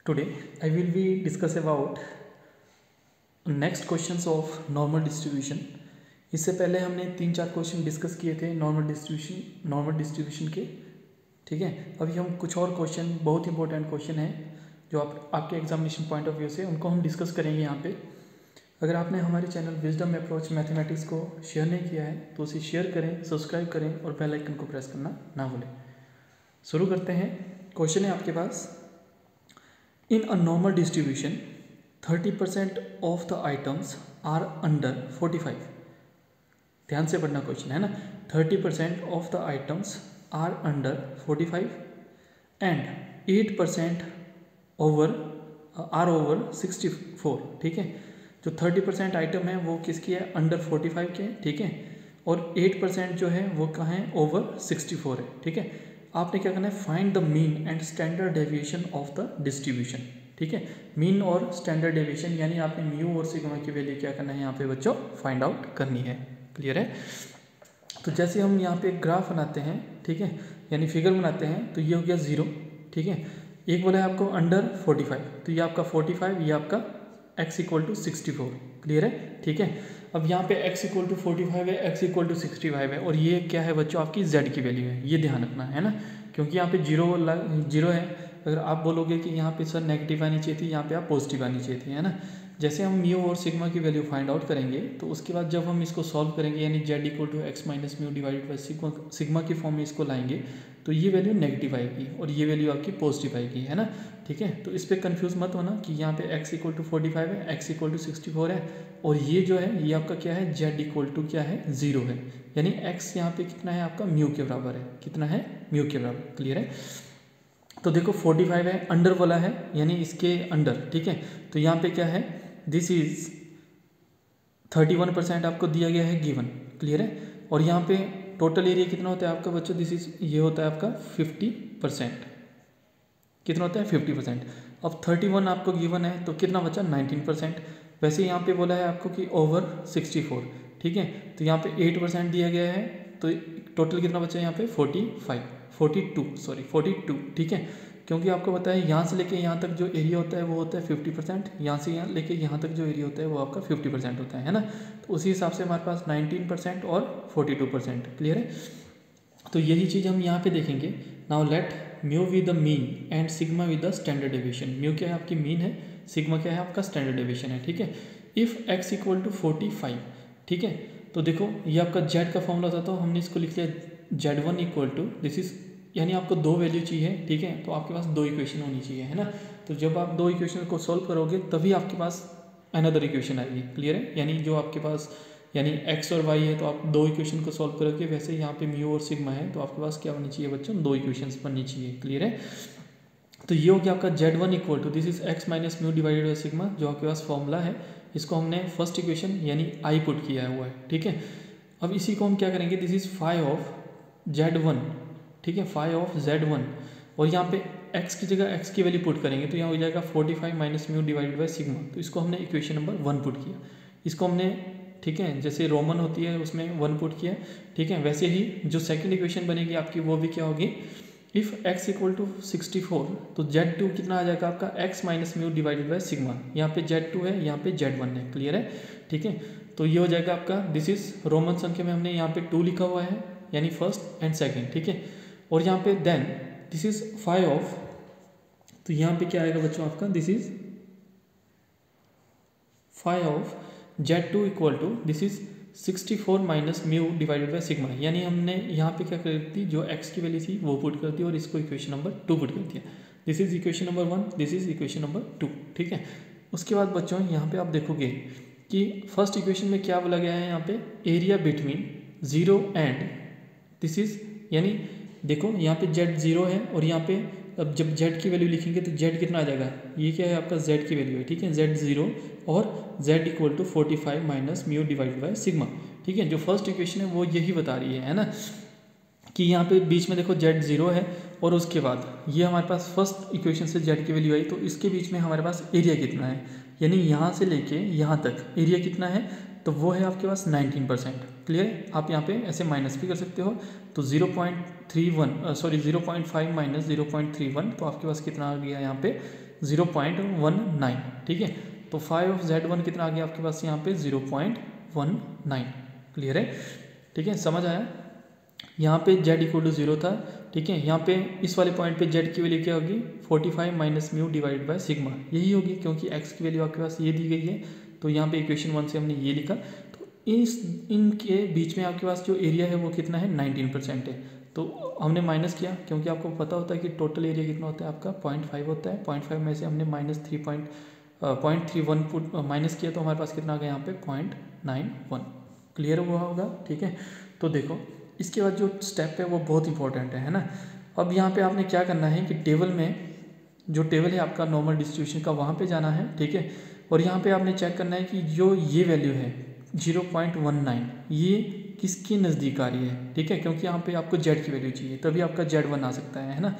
Today I will be discuss about next questions of normal distribution. इससे पहले हमने 3-4 question discuss किए थे नॉर्मल डिस्ट्रीब्यूशन के। ठीक है, अभी हम कुछ और क्वेश्चन, बहुत इंपॉर्टेंट क्वेश्चन हैं जो आपके एग्जामिनेशन पॉइंट ऑफ व्यू से उनको हम डिस्कस करेंगे यहाँ पे। अगर आपने हमारे चैनल विजडम अप्रोच मैथमेटिक्स को शेयर नहीं किया है तो उसे शेयर करें, सब्सक्राइब करें और बेल आइकन को प्रेस करना ना भूलें। शुरू करते हैं। क्वेश्चन है आपके पास, in a normal distribution 30% of the items are under 45। ध्यान से पढ़ना क्वेश्चन है ना। 30% of the items are under 45 and 8% are over 64। ठीक है, जो 30% आइटम है वो किसकी है? अंडर 45 के। ठीक है, और 8% जो है वो कहाँ है? ओवर 64 है। ठीक है, आपने क्या करना है? Find the mean and standard deviation of the distribution. ठीक है, मीन और स्टैंडर्ड डेविएशन यानी आपने म्यू और सिग्मा की वैल्यू क्या करना है यहाँ पे बच्चों? फाइंड आउट करनी है। क्लियर है? तो जैसे हम यहाँ पे ग्राफ बनाते हैं, ठीक है, यानी फिगर बनाते हैं, तो ये हो गया 0। ठीक है, एक बोला है आपको अंडर 45, तो ये आपका 45, ये आपका x = 64। क्लियर है? ठीक है, अब यहाँ पे x = 45 है, x = 65 है, और ये क्या है बच्चों? आपकी z की वैल्यू है। ये ध्यान रखना है ना, क्योंकि यहाँ पे जीरो है। अगर आप बोलोगे कि यहाँ पे सर नेगेटिव आनी चाहिए थी, यहाँ पे आप पॉजिटिव आनी चाहिए थी, है ना। जैसे हम म्यू और सिग्मा की वैल्यू फाइंड आउट करेंगे तो उसके बाद जब हम इसको सॉल्व करेंगे, यानी z = x - mu divided by sigma की फॉर्म में इसको लाएंगे, तो ये वैल्यू नेगेटिव आएगी और ये वैल्यू आपकी पॉजिटिव आएगी, है ना। ठीक है, तो इस पर कंफ्यूज मत होना कि यहाँ पे x = 45 है, x = 64 है, और ये जो है ये आपका क्या है? z = क्या है? 0 है, यानी x यहाँ पे कितना है? आपका म्यू के बराबर है। कितना है? म्यू के बराबर। क्लियर है? तो देखो 45 है, अंडर वाला है, यानी इसके अंडर। ठीक है, तो यहाँ पे क्या है? दिस इज 31% आपको दिया गया है गिवन। क्लियर है? और यहाँ पे टोटल एरिया कितना होता है आपका बच्चों? दिस इज, ये होता है आपका 50%। कितना होता है? 50%। अब 31 आपको गिवन है तो कितना बचा? 19%। वैसे यहाँ पे बोला है आपको कि ओवर 64। ठीक है, तो यहाँ पे 8% दिया गया है, तो टोटल कितना बचा यहाँ पे? 42। ठीक है, क्योंकि आपको पता है यहाँ से लेके यहाँ तक जो एरिया होता है वो होता है 50%, यहाँ से यहाँ लेके यहाँ तक जो एरिया होता है वो आपका 50% होता है ना। तो उसी हिसाब से हमारे पास 19% और 42%। क्लियर है? तो यही चीज़ हम यहाँ पे देखेंगे। Now let mu with the mean and sigma with the standard deviation. Mu क्या है? आपकी मीन है, सिग्मा क्या है? आपका स्टैंडर्ड डेविएशन है। ठीक है, इफ़ x = 45। ठीक है, तो देखो ये आपका z का फॉर्मूला था, तो हमने इसको लिख लिया z1 = दिस इज, यानी आपको 2 वैल्यू चाहिए। ठीक है, तो आपके पास 2 इक्वेशन होनी चाहिए, है ना। तो जब आप 2 इक्वेशन को सॉल्व करोगे तभी आपके पास अनदर इक्वेशन आएगी। क्लियर है? यानी जो आपके पास, यानी x और y है तो आप 2 इक्वेशन को सॉल्व करोगे। वैसे यहाँ पे म्यू और सिग्मा है तो आपके पास क्या बननी चाहिए बच्चों? 2 इक्वेशंस बननी चाहिए। क्लियर है? तो ये हो गया आपका z1 = this is x - mu divided by sigma, जो आपके पास फॉर्मूला है। इसको हमने फर्स्ट इक्वेशन यानी i पुट किया हुआ है। ठीक है, अब इसी को हम क्या करेंगे? This is 5 of z1। ठीक है, 5 ऑफ z1, और यहाँ पे x की जगह x की वैल्यू पुट करेंगे तो यहाँ हो जाएगा 45 - म्यू डिवाइडेड बाई सिग्मा। तो इसको हमने इक्वेशन नंबर 1 पुट किया। इसको हमने, ठीक है, जैसे रोमन होती है उसमें 1 पुट किया। ठीक है, वैसे ही जो सेकंड इक्वेशन बनेगी आपकी वो भी क्या होगी? इफ़ x = 64, तो z2 कितना आ जाएगा आपका? x - mu divided by sigma. यहाँ पे z2 है, यहाँ पे z1 है। क्लियर है? ठीक है, तो ये हो जाएगा आपका, दिस इज रोमन संख्या में हमने यहाँ पे 2 लिखा हुआ है, यानी फर्स्ट एंड सेकेंड। ठीक है, और यहाँ पे देन दिस इज 5 ऑफ, तो यहाँ पे क्या आएगा बच्चों आपका? This is 5 of z2 = this is 64 - mu divided by sigma. यानी हमने यहाँ पे क्या कर दी? जो x की वैल्यू थी वो पुट कर दी और इसको इक्वेशन नंबर 2 पुट कर दिया। This is equation number 1, this is equation number 2। ठीक है, उसके बाद बच्चों यहाँ पे आप देखोगे कि फर्स्ट इक्वेशन में क्या बोला गया है? यहाँ पे area between 0 and this is, यानी देखो यहाँ पे z0 है, और यहाँ पे अब जब z की वैल्यू लिखेंगे तो z कितना आ जाएगा? ये क्या है? आपका z की वैल्यू है। ठीक है, z0 और z = 45 - mu divided by sigma. ठीक है, जो फर्स्ट इक्वेशन है वो यही बता रही है ना, कि यहाँ पे बीच में देखो z0 है, और उसके बाद ये हमारे पास फर्स्ट इक्वेशन से z की वैल्यू आई, तो इसके बीच में हमारे पास एरिया कितना है? यानी यहाँ से लेके यहाँ तक एरिया कितना है? तो वो है आपके पास 19%। क्लियर है। आप यहाँ पे ऐसे माइनस भी कर सकते हो, तो 0.5 माइनस 0.31, तो आपके पास कितना आ गया यहाँ पे 0.19, ठीक है। तो 5 ऑफ Z1 कितना आ गया आपके पास यहाँ पे 0.19, क्लियर है, ठीक है, समझ आया। यहाँ पे Z इक्वल टू 0 था, ठीक है। यहाँ पे इस वाले पॉइंट पे Z की वैल्यू क्या होगी 45 minus mu divide by sigma, यही होगी, क्योंकि X की वैल्यू आपके पास ये दी गई है, तो यहाँ पे इक्वेशन 1 से हमने ये लिखा। तो इनके बीच में आपके पास जो एरिया है वो कितना है 19% है, तो हमने माइनस किया, क्योंकि आपको पता होता है कि टोटल एरिया कितना होता है आपका 0.5 होता है। 0.5 में से हमने -0.31 माइनस किया, तो हमारे पास कितना आ गया यहाँ पे 0.91, क्लियर हुआ होगा, ठीक है। तो देखो इसके बाद जो स्टेप है वो बहुत इंपॉर्टेंट है ना। अब यहाँ पे आपने क्या करना है कि टेबल में जो टेबल है आपका नॉर्मल डिस्ट्रीब्यूशन का, वहाँ पे जाना है, ठीक है। और यहाँ पे आपने चेक करना है कि जो ये वैल्यू है 0.19 ये किसके नज़दीक आ रही है, ठीक है, क्योंकि यहाँ पे आपको Z की वैल्यू चाहिए, तभी आपका Z1 आ सकता है ना।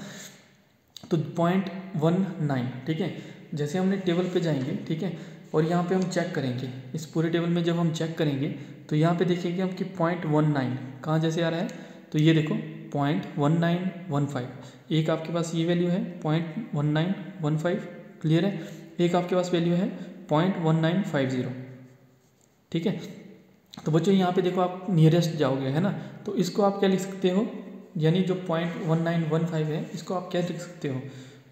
तो 0.19, ठीक है। जैसे हमने टेबल पे जाएंगे, ठीक है, और यहाँ पे हम चेक करेंगे, इस पूरे टेबल में जब हम चेक करेंगे तो यहाँ पे देखेंगे हम कि 0.19 कहाँ जैसे आ रहा है, तो ये देखो 0.1915, एक आपके पास ये वैल्यू है 0.1915, क्लियर है। एक आपके पास वैल्यू है 0.1950, ठीक है। तो बच्चों यहाँ पे देखो आप नियरेस्ट जाओगे, है ना, तो इसको आप क्या लिख सकते हो, यानी जो 0.1915 है इसको आप क्या लिख सकते हो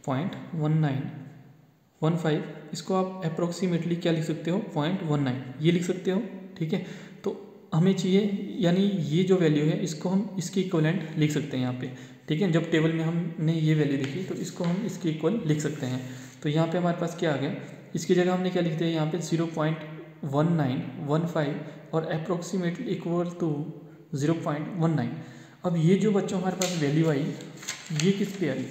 0.1915, इसको आप अप्रोक्सीमेटली क्या लिख सकते हो 0.19 ये लिख सकते हो, ठीक है। तो हमें चाहिए, यानी ये जो वैल्यू है इसको हम इसके इक्वलेंट लिख सकते हैं यहाँ पे, ठीक है। जब टेबल में हमने ये वैल्यू लिखी तो इसको हम इसके इक्वल लिख सकते हैं। तो यहाँ पे हमारे पास क्या आ गया, इसकी जगह हमने क्या लिख दिया यहाँ पे 0.1915 और अप्रोक्सीमेटली इक्वल टू 0.19। अब ये जो बच्चों हमारे पास वैल्यू आई ये किस पे आई,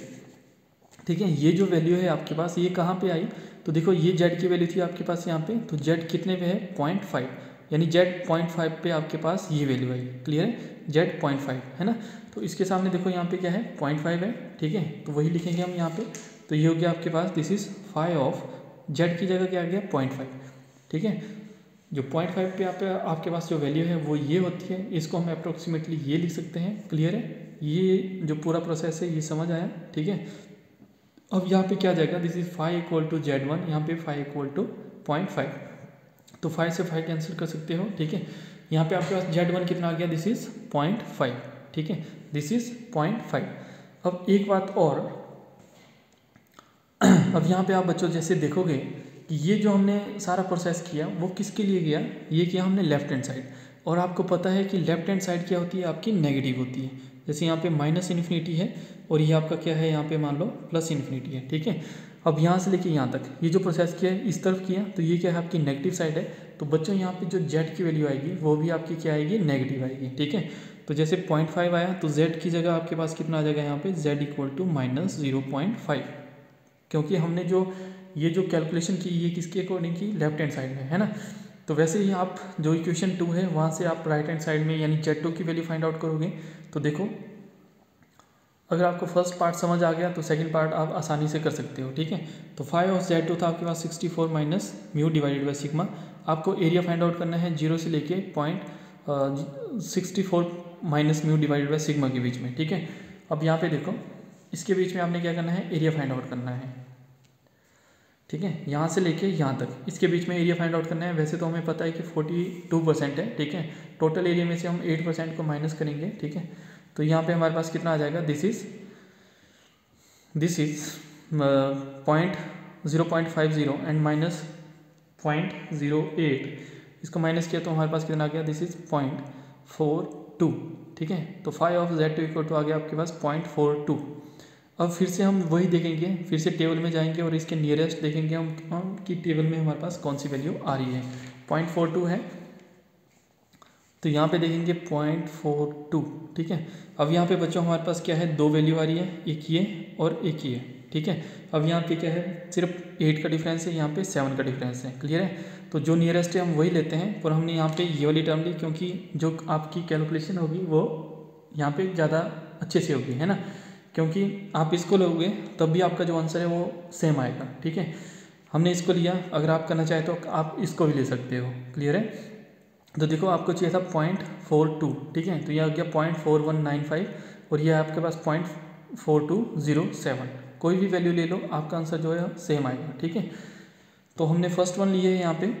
ठीक है, ये जो वैल्यू है आपके पास ये कहाँ पे आई, तो देखो ये Z की वैल्यू थी आपके पास यहाँ पे, तो Z कितने पे है 0.5, यानी Z 0.5 पे आपके पास ये वैल्यू आई, क्लियर है, Z 0.5 है ना। तो इसके सामने देखो यहाँ पे क्या है 0.5 है, ठीक है, तो वही लिखेंगे हम यहाँ पे। तो ये हो गया आपके पास दिस इज 5 ऑफ Z की जगह क्या आ गया 0.5, ठीक है। जो 0.5 पे आपके पास जो वैल्यू है वो ये होती है, इसको हम अप्रोक्सीमेटली ये लिख सकते हैं, क्लियर है। ये जो पूरा प्रोसेस है ये समझ आया, ठीक है। अब यहाँ पे क्या जाएगा, this is 5 equal to Z1, यहाँ पे 5 इक्वल टू 0.5, तो 5 से 5 कैंसिल कर सकते हो, ठीक है। यहाँ पे आपके पास Z1 कितना आ गया, दिस इज 0.5, ठीक है, दिस इज 0.5। अब एक बात और, अब यहाँ पे आप बच्चों जैसे देखोगे कि ये जो हमने सारा प्रोसेस किया वो किसके लिए किया, ये किया हमने लेफ्ट हैंड साइड, और आपको पता है कि लेफ्ट हैंड साइड क्या होती है आपकी नेगेटिव होती है। जैसे यहाँ पे -इन्फिनिटी है और ये आपका क्या है यहाँ पे मान लो +इन्फिनिटी है, ठीक है। अब यहाँ से लेके यहाँ तक ये जो प्रोसेस किया है इस तरफ किया, तो ये क्या है आपकी नेगेटिव साइड है। तो बच्चों यहाँ पे जो Z की वैल्यू आएगी वो भी आपकी क्या आएगी नेगेटिव आएगी, ठीक है। तो जैसे 0.5 आया तो Z की जगह आपके पास कितना आ जाएगा यहाँ पे Z इक्वल टू -0.5, क्योंकि हमने जो ये जो कैलकुलेशन की ये किसके अकॉर्डिंग की लेफ्ट हैंड साइड में, है ना। तो वैसे ही आप जो इक्वेशन 2 है वहाँ से आप राइट हैंड साइड में यानी Z2 की वैल्यू फाइंड आउट करोगे। तो देखो अगर आपको फर्स्ट पार्ट समझ आ गया तो सेकंड पार्ट आप आसानी से कर सकते हो, ठीक है। तो 5 ऑफ Z2 था आपके पास 64 minus mu divided by sigma. आपको एरिया फाइंड आउट करना है 0 से लेके 0.64 minus mu divided by sigma के बीच में, ठीक है। अब यहाँ पे देखो इसके बीच में आपने क्या करना है एरिया फाइंड आउट करना है, ठीक है, यहाँ से लेके यहाँ तक इसके बीच में एरिया फाइंड आउट करना है। वैसे तो हमें पता है कि 42% है, ठीक है। टोटल एरिया में से हम 8% को माइनस करेंगे, ठीक है। तो यहाँ पे हमारे पास कितना आ जाएगा, दिस इज 0.50 एंड -0.08, इसको माइनस किया तो हमारे पास कितना आ गया, दिस इज 0.42, ठीक है। तो 5 ऑफ Z2 इक्वल टू आ गया आपके पास 0.42। अब फिर से हम वही देखेंगे, फिर से टेबल में जाएंगे और इसके नियरेस्ट देखेंगे हम कि टेबल में हमारे पास कौन सी वैल्यू आ रही है। 0.42 है तो यहाँ पे देखेंगे 0.42, ठीक है। अब यहाँ पे बच्चों हमारे पास क्या है, दो वैल्यू आ रही है, एक ये और एक ये, ठीक है। अब यहाँ पे क्या है, सिर्फ 8 का डिफरेंस है, यहाँ पे 7 का डिफरेंस है, क्लियर है। तो जो नियरेस्ट है हम वही लेते हैं, पर हमने यहाँ पे ये वाली टर्म ली क्योंकि जो आपकी कैलकुलेशन होगी वो यहाँ पे ज़्यादा अच्छे से होगी, है ना। क्योंकि आप इसको लोगे तब भी आपका जो आंसर है वो सेम आएगा, ठीक है। हमने इसको लिया, अगर आप करना चाहें तो आप इसको भी ले सकते हो, क्लियर है। तो देखो आपको चाहिए था 0.42, ठीक है, तो यह आ गया 0.4195 और यह आपके पास 0.4207। कोई भी वैल्यू ले लो, आपका आंसर जो है सेम आएगा, ठीक है। तो हमने फर्स्ट वन लिए है यहाँ पे,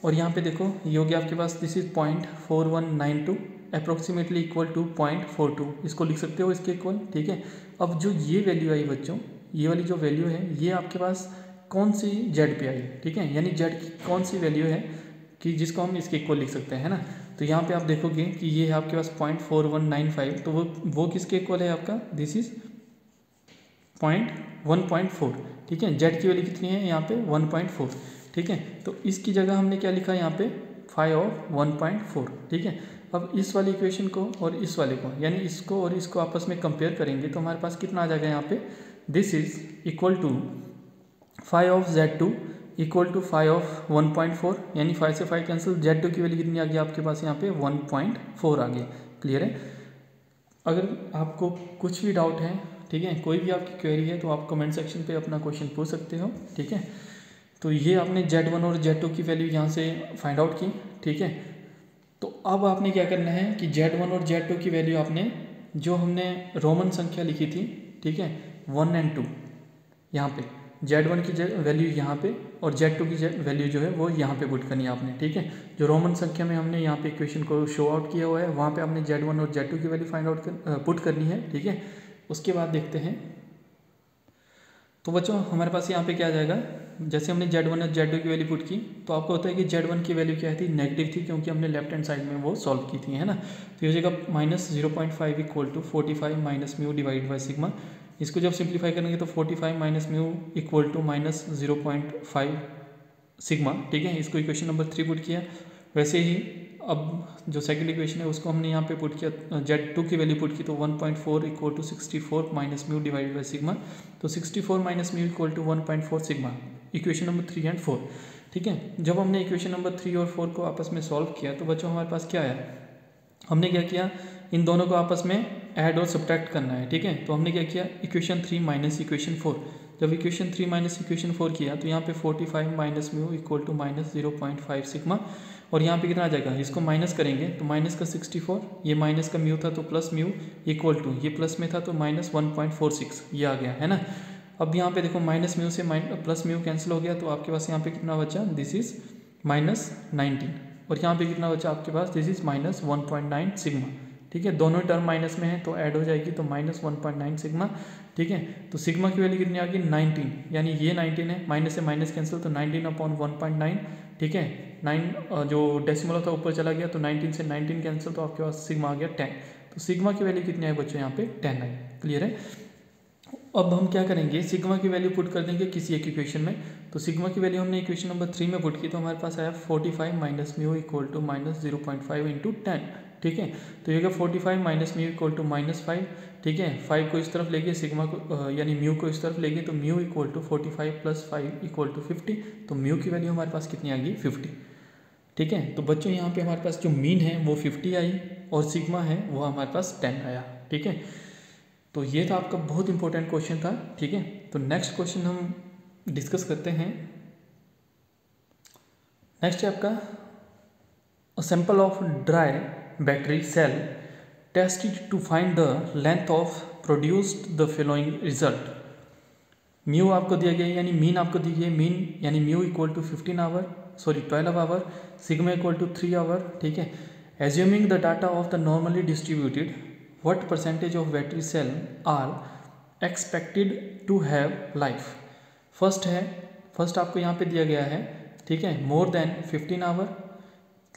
और यहाँ पे देखो ये हो गया आपके पास, this is 0.4192 approximately equal to 0.42, इसको लिख सकते हो इसके इक्वल, ठीक है। अब जो ये वैल्यू आई बच्चों, ये वाली जो वैल्यू है ये आपके पास कौन सी जेड पे आई, ठीक है, यानी जेड की कौन सी वैल्यू है कि जिसको हम इसके इक्वल लिख सकते हैं ना। तो यहाँ पे आप देखोगे कि ये है आपके पास 0.4195, तो वो किसके इक्वल है आपका, दिस इज 1.4, ठीक है। जेड की वैल्यू कितनी है यहाँ पे 1.4, ठीक है। तो इसकी जगह हमने क्या लिखा यहाँ पे 5 और 1.4, ठीक है। अब इस वाली इक्वेशन को और इस वाले को, यानी इसको और इसको आपस में कंपेयर करेंगे तो हमारे पास कितना आ जाएगा यहाँ पे, this is equal to 5 of Z2 equal to 5 of 1.4, यानी 5 से 5 कैंसिल, Z2 की वैल्यू कितनी आ गई आपके पास यहाँ पे 1.4 आ गई। क्लियर है। अगर आपको कुछ भी डाउट है, ठीक है, कोई भी आपकी क्वेरी है तो आप कमेंट सेक्शन पे अपना क्वेश्चन पूछ सकते हो, ठीक है। तो ये आपने Z1 और Z2 की वैल्यू यहाँ से फाइंड आउट की, ठीक है। तो अब आपने क्या करना है कि Z1 और Z2 की वैल्यू आपने जो हमने रोमन संख्या लिखी थी, ठीक है, 1 और 2, यहाँ पे Z1 की वैल्यू यहाँ पे और Z2 की वैल्यू जो है वो यहाँ पे पुट करनी है आपने, ठीक है। जो रोमन संख्या में हमने यहाँ पे इक्वेशन को शो आउट किया हुआ है वहाँ पे आपने Z1 और Z2 की वैल्यू फाइंड आउट पुट करनी है, ठीक है। उसके बाद देखते हैं, तो बच्चों हमारे पास यहाँ पे क्या आ जाएगा, जैसे हमने Z1 और Z2 की वैल्यू पुट की तो आपको होता है कि Z1 की वैल्यू क्या थी, नेगेटिव थी, क्योंकि हमने लेफ्ट हैंड साइड में वो सॉल्व की थी, है ना। तो ये हो जाएगा -0.5 equal to 45 minus mu divide by sigma. इसको जब सिंप्लीफाई करेंगे तो 45 minus mu equal to -0.5 sigma, ठीक है। इसको इक्वेशन नंबर 3 पुट किया। वैसे ही अब जो सेकंड इक्वेशन है उसको हमने यहाँ पे पुट किया, Z2 की वैल्यू पुट की, तो 1.4 equal to 64 minus mu divide by sigma. तो 64 minus mu equal to 1.4 sigma, equation number 3 and 4, ठीक है। जब हमने इक्वेशन नंबर 3 और 4 को आपस में सॉल्व किया तो बच्चों हमारे पास क्या आया, हमने क्या किया, इन दोनों को आपस में ऐड और सब्ट्रैक्ट करना है, ठीक है। तो हमने क्या किया, इक्वेशन 3 माइनस इक्वेशन 4, जब इक्वेशन 3 माइनस इक्वेशन 4 किया तो यहाँ पे 45 minus mu equal to -0.5 sigma, और यहाँ पे कितना आ जाएगा, इसको माइनस करेंगे तो माइनस का 64, ये माइनस का म्यू था तो प्लस म्यू इक्वल टू, ये प्लस में था तो -1.46 ये आ गया, है ना। अब यहाँ पे देखो माइनस म्यू से प्लस म्यू कैंसिल हो गया, तो आपके पास यहाँ पे कितना बचा, दिस इज -19, और यहाँ पे कितना बचा आपके पास, दिस इज -1.9 सिग्मा, ठीक है। दोनों टर्म माइनस में है तो ऐड हो जाएगी, तो -1.9 सिग्मा, ठीक है। तो सिग्मा की वैल्यू कितनी आ गई 19, यानी ये 19 है, माइनस से माइनस कैंसिल, तो 19/1.9, ठीक है। 9 जो डेसिमल था ऊपर चला गया तो 19 से 19 कैंसिल, तो आपके पास सिग्मा आ गया 10। तो सिग्मा की वैल्यू कितनी आई बच्चों, यहाँ पे 10 आई। क्लियर है। अब हम क्या करेंगे, सिग्मा की वैल्यू पुट कर देंगे किसी एक इक्वेशन में। तो सिग्मा की वैल्यू हमने इक्वेशन नंबर 3 में पुट की, तो हमारे पास आया 45 minus mu equal to -0.5 into 10, ठीक है। तो ये 45 माइनस म्यू इक्वल टू -5, ठीक है। 5 को इस तरफ लेंगे, सिग्मा को यानी म्यू को इस तरफ लेंगे, तो mu equal to 45 + 5 equal to 50। तो म्यू की वैल्यू हमारे पास कितनी आ गई 50, ठीक है। तो बच्चों यहाँ पे हमारे पास जो मीन है वो 50 आई और सिग्मा है वो हमारे पास 10 आया, ठीक है। तो ये था आपका बहुत इंपॉर्टेंट क्वेश्चन था, ठीक है। तो नेक्स्ट क्वेश्चन हम डिस्कस करते हैं। नेक्स्ट है आपका sample of dry battery cell tested to find the length of produced the following result. Mu आपको दिया गया है, यानी मीन आपको दी गई है, मीन यानी mu equal to 12 hour, sigma equal to 3 hour, ठीक है। Assuming the data of the normally distributed, what percentage of battery cell are expected to have life. First आपको यहाँ पे दिया गया है, ठीक है, more than 15 hour,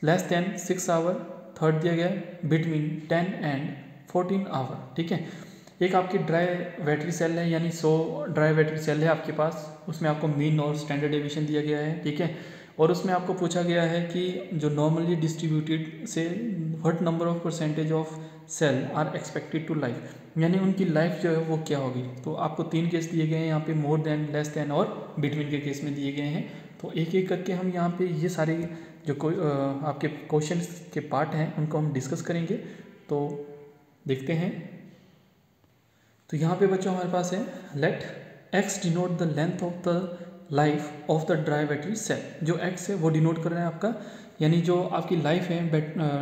less than 6 hour, third दिया गया है बिटवीन 10 एंड 14 आवर, ठीक है। एक आपकी ड्राई बैटरी सेल है, यानी 100 ड्राई बैटरी सेल है आपके पास, उसमें आपको मीन और स्टैंडर्ड डेविएशन दिया गया है, ठीक है। और उसमें आपको पूछा गया है कि जो नॉर्मली डिस्ट्रीब्यूटेड से what number of percentage of cell are expected to life, यानी उनकी लाइफ जो है वो क्या होगी। तो आपको 3 केस दिए गए हैं यहाँ पे, मोर देन, लेस देन और बिटवीन के केस में दिए गए हैं। तो एक एक करके हम यहाँ पे ये सारे जो आपके क्वेश्चन के पार्ट हैं उनको हम डिस्कस करेंगे। तो देखते हैं। तो यहाँ पे बच्चों हमारे पास है let X denote the length of the life of the dry battery cell. जो एक्स है वो डिनोट कर रहा है आपका, यानी जो आपकी लाइफ है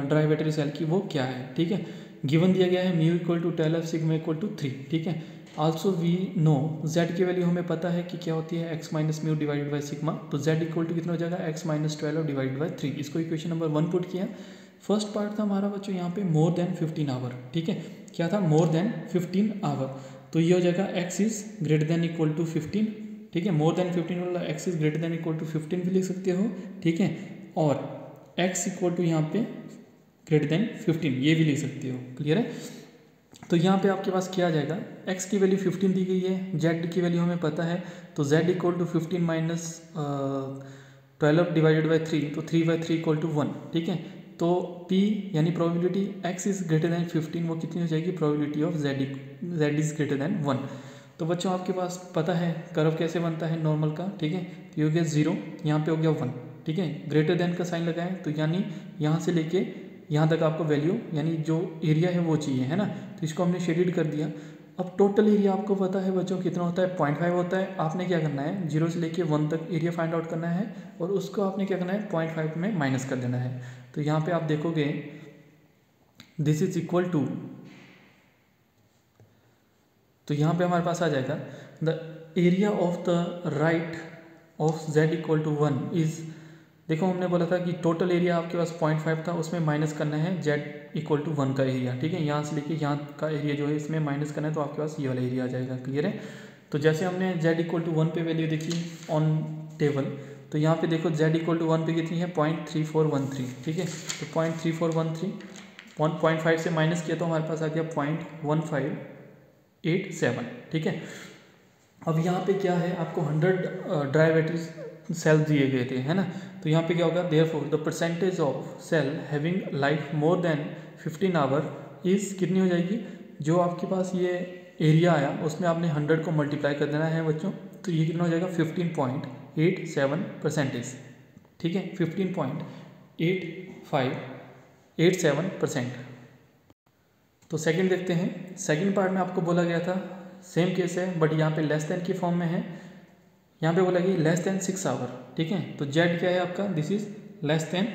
ड्राई बैटरी सेल की वो क्या है, ठीक है। गिवन दिया गया है mu equal to 12 sigma equal to 3, ठीक है। आल्सो वी नो जेड की वैल्यू हमें पता है कि क्या होती है X minus mu divided by sigma, तो जेड इक्वल टू कितना हो जाएगा एक्स माइनस 12 डिवाइडेड बाई 3। इसको इक्वेशन नंबर 1 पुट किया। फर्स्ट पार्ट था हमारा बच्चों यहाँ पे मोर देन 15 आवर, ठीक है। क्या था मोर देन 15 आवर, तो ये हो जाएगा X is greater than equal to 15, ठीक है। मोर देन 15 वाला X is greater than equal to 15 भी लिख सकते हो, ठीक है। और एक्स इक्वल टू यहाँ पे ग्रेटर देन 15 ये भी लिख सकते हो, क्लियर है। तो यहाँ पे आपके पास क्या आ जाएगा, x की वैल्यू 15 दी गई है, z की वैल्यू हमें पता है, तो z equal to 15 minus 12 divided by 3, तो 3/3 इक्वल टू 1, ठीक है। तो p यानी probability x is greater then 15 वो कितनी हो जाएगी, probability of z is greater then 1। तो बच्चों आपके पास पता है कर्व कैसे बनता है नॉर्मल का, ठीक है। तो ये हो गया 0, यहाँ पे हो गया 1, ठीक है। ग्रेटर देन का साइन लगाएं तो यानी यहाँ से लेके यहाँ तक आपको वैल्यू यानी जो एरिया है वो चाहिए, है ना। तो इसको हमने शेडेड कर दिया। अब टोटल एरिया आपको पता है बच्चों कितना होता है, 0.5 होता है। आपने क्या करना है 0 से लेके 1 तक एरिया फाइंड आउट करना है और उसको आपने क्या करना है 0.5 में माइनस कर देना है। तो यहाँ पे आप देखोगे दिस इज इक्वल टू, तो यहाँ पे हमारे पास आ जाएगा the area of the right of z equal to 1 is, देखो हमने बोला था कि टोटल एरिया आपके पास 0.5 था, उसमें माइनस करना है z इक्वल टू 1 का एरिया, ठीक है। यहाँ से लेके यहाँ का एरिया जो है इसमें माइनस करना है, तो आपके पास ये वाला एरिया आ जाएगा, क्लियर है। तो जैसे हमने z इक्वल टू 1 पे वैल्यू देखी ऑन टेबल, तो यहाँ पे देखो z इक्वल टू 1 पे कितनी है 0.3413, ठीक है। तो 0.3413 1.5 से माइनस किया तो हमारे पास आ गया 0.1587, ठीक है। अब यहाँ पे क्या है आपको 100 ड्राई बैटरी सेल दिए गए थे, है ना। तो यहाँ पे क्या होगा, therefore the percentage of cell having life more than 15 hour is कितनी हो जाएगी, जो आपके पास ये एरिया आया उसमें आपने 100 को मल्टीप्लाई कर देना है बच्चों, तो ये कितना हो जाएगा 15.87%, ठीक है। 15.87%। तो सेकंड देखते हैं। सेकंड पार्ट में आपको बोला गया था सेम केस है बट यहाँ पे लेस देन की फॉर्म में है। यहाँ पे बोला कि लेस देन 6 आवर, ठीक है। तो z क्या है आपका, this is less than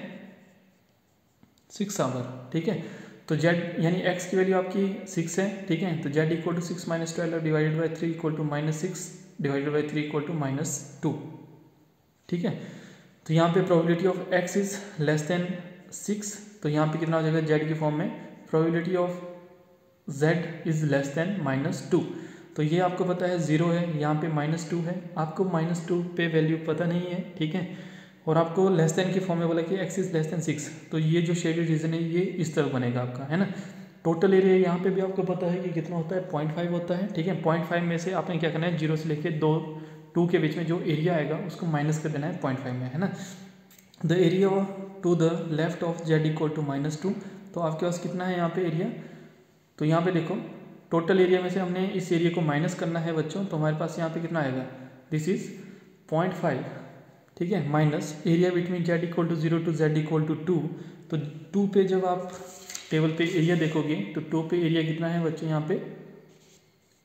6 hour, ठीक है। तो z यानी x की वैल्यू आपकी 6 है, ठीक है। तो z equal to 6 minus 12 divided by 3 equal to -6 divided by 3 equal to -2, ठीक है। तो यहाँ पे probability of x is less than 6, तो यहाँ पे कितना हो जाएगा z की फॉर्म में, probability of z is less then -2। तो ये आपको पता है 0 है, यहाँ पे -2 है, आपको -2 पे वैल्यू पता नहीं है, ठीक है। और आपको लेस देन की फॉर्म में बोला कि x इज लेस देन 6, तो ये जो शेडेड रीजन है ये इस तरह बनेगा आपका, है ना। टोटल एरिया यहाँ पे भी आपको पता है कि कितना होता है 0.5 होता है, ठीक है। 0.5 में से आपने क्या करना है 0 से लेके 2 के बीच में जो एरिया आएगा उसको माइनस कर देना है 0.5 में, है ना। The area to the left of z equal to -2, तो आपके पास कितना है यहाँ पे एरिया, तो यहाँ पे देखो टोटल एरिया में से हमने इस एरिया को माइनस करना है बच्चों, तो हमारे पास यहाँ पे कितना आएगा, दिस इज 0.5, ठीक है, minus area between z equal to 0 to z equal to 2। तो 2 पे जब आप टेबल पे एरिया देखोगे तो 2 पे एरिया कितना है बच्चों, यहाँ पे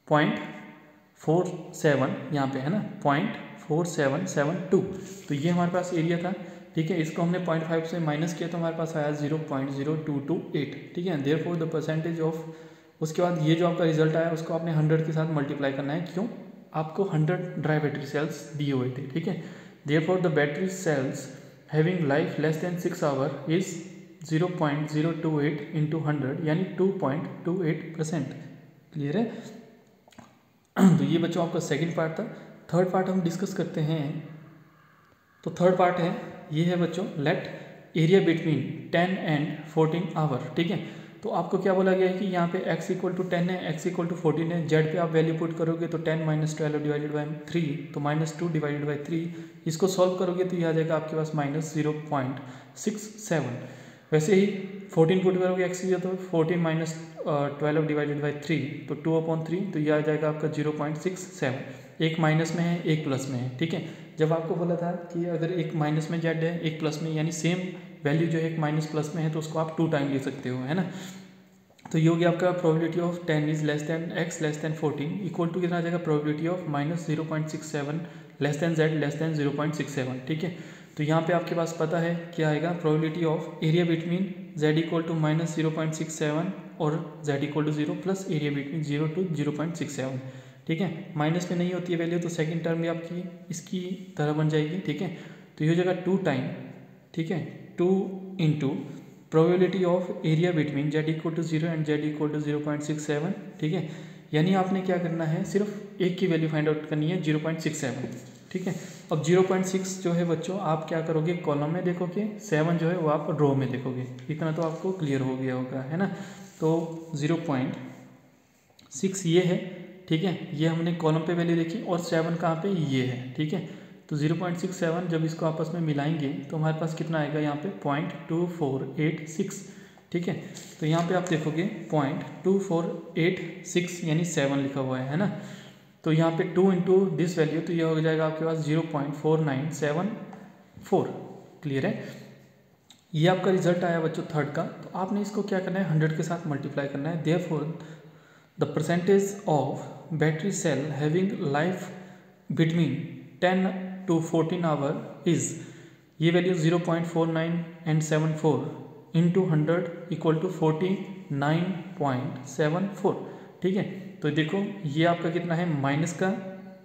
0.47 यहाँ पे, है ना, 0.4772। तो ये हमारे पास एरिया था, ठीक है। इसको हमने 0.5 से माइनस किया तो हमारे पास आया 0.0228, ठीक है। देयरफॉर द परसेंटेज ऑफ, उसके बाद ये जो आपका रिजल्ट आया उसको आपने 100 के साथ मल्टीप्लाई करना है, क्यों, आपको 100 ड्राई बैटरी सेल्स दिए हुए थे, ठीक है। Therefore the battery cells having life less than 6 hour is 0.028 into 100 यानी 2.28%, क्लियर है। तो ये बच्चों आपका सेकंड पार्ट था। थर्ड पार्ट हम डिस्कस करते हैं। तो थर्ड पार्ट है, ये है बच्चों, let area between 10 and 14 hour, ठीक है। तो आपको क्या बोला गया है कि यहाँ पे x इक्वल टू 10 है, x इक्वल टू 14 है, z पे आप वैल्यू पुट करोगे तो 10 माइनस 12 डिवाइडेड बाई 3, तो -2 डिवाइडेड बाई 3, इसको सॉल्व करोगे तो ये आ जाएगा आपके पास -0.67। वैसे ही 14 पुट करोगे x की तो 14 माइनस 12 डिवाइडेड बाई 3, तो 2/3, तो ये आ जाएगा आपका 0.67। एक माइनस में है एक प्लस में है, ठीक है। जब आपको बोला था कि अगर एक माइनस में z है एक प्लस में, यानी सेम वैल्यू जो है एक माइनस प्लस में है तो उसको आप 2 टाइम ले सकते हो, है ना। तो ये हो गया आपका probability of 10 is less than x less than 14 equal to कितना आ जाएगा, probability of -0.67 less than z less than 0.67, ठीक है। तो यहाँ पे आपके पास पता है क्या आएगा, probability of area between z equal to minus 0.67 और z equal to 0 plus area between 0 to 0.67, ठीक है। माइनस में नहीं होती है वैल्यू तो सेकंड टर्म भी आपकी इसकी तरह बन जाएगी, ठीक है। तो ये हो जाएगा 2 टाइम, ठीक है, 2 into probability of area between z equal to 0 and z equal to 0.67, ठीक है। यानी आपने क्या करना है, सिर्फ एक की वैल्यू फाइंड आउट करनी है 0.67, ठीक है। अब 0.6 जो है बच्चों आप क्या करोगे, कॉलम में देखोगे, 7 जो है वो आप रो में देखोगे, इतना तो आपको क्लियर हो गया होगा, है ना। तो 0.6 ये है, ठीक है, ये हमने कॉलम पे वैल्यू देखी, और 7 कहाँ पे, ये है, ठीक है। तो 0.67 जब इसको आपस में मिलाएंगे तो हमारे पास कितना आएगा यहाँ पे 0.2486, ठीक है। तो यहाँ पे आप देखोगे 0.2486 यानी 7 लिखा हुआ है ना। तो यहाँ पे 2 इंटू दिस वैल्यू, तो ये हो जाएगा आपके पास 0.4974, क्लियर है। ये आपका रिजल्ट आया बच्चों थर्ड का। तो आपने इसको क्या करना है, 100 के साथ मल्टीप्लाई करना है। Therefore the percentage of battery cell having life between 10 to 14 hour is, ये वैल्यू 0.4974 इंटू 100 इक्वल टू 49.74, ठीक है। तो देखो ये आपका कितना है, माइनस का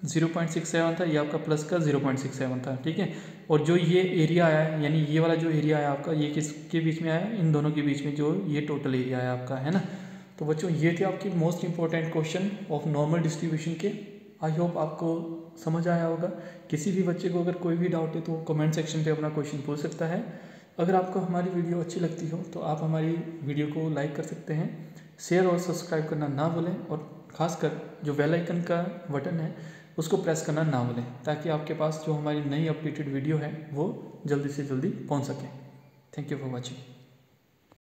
0.67 था, ये आपका प्लस का 0.67 था, ठीक है। और जो ये एरिया आया है, यानी ये वाला जो एरिया आया आपका, ये किसके बीच में आया, इन दोनों के बीच में जो ये टोटल एरिया आया आपका, है ना। तो बच्चों ये थे आपके most important question of normal distribution के। आई होप आपको समझ आया होगा। किसी भी बच्चे को अगर कोई भी डाउट है तो कमेंट सेक्शन पे अपना क्वेश्चन पूछ सकता है। अगर आपको हमारी वीडियो अच्छी लगती हो तो आप हमारी वीडियो को लाइक कर सकते हैं, शेयर और सब्सक्राइब करना ना भूलें, और ख़ासकर जो बेल आइकन का बटन है उसको प्रेस करना ना भूलें, ताकि आपके पास जो हमारी नई अपडेटेड वीडियो है वो जल्दी से जल्दी पहुंच सके। Thank you for watching.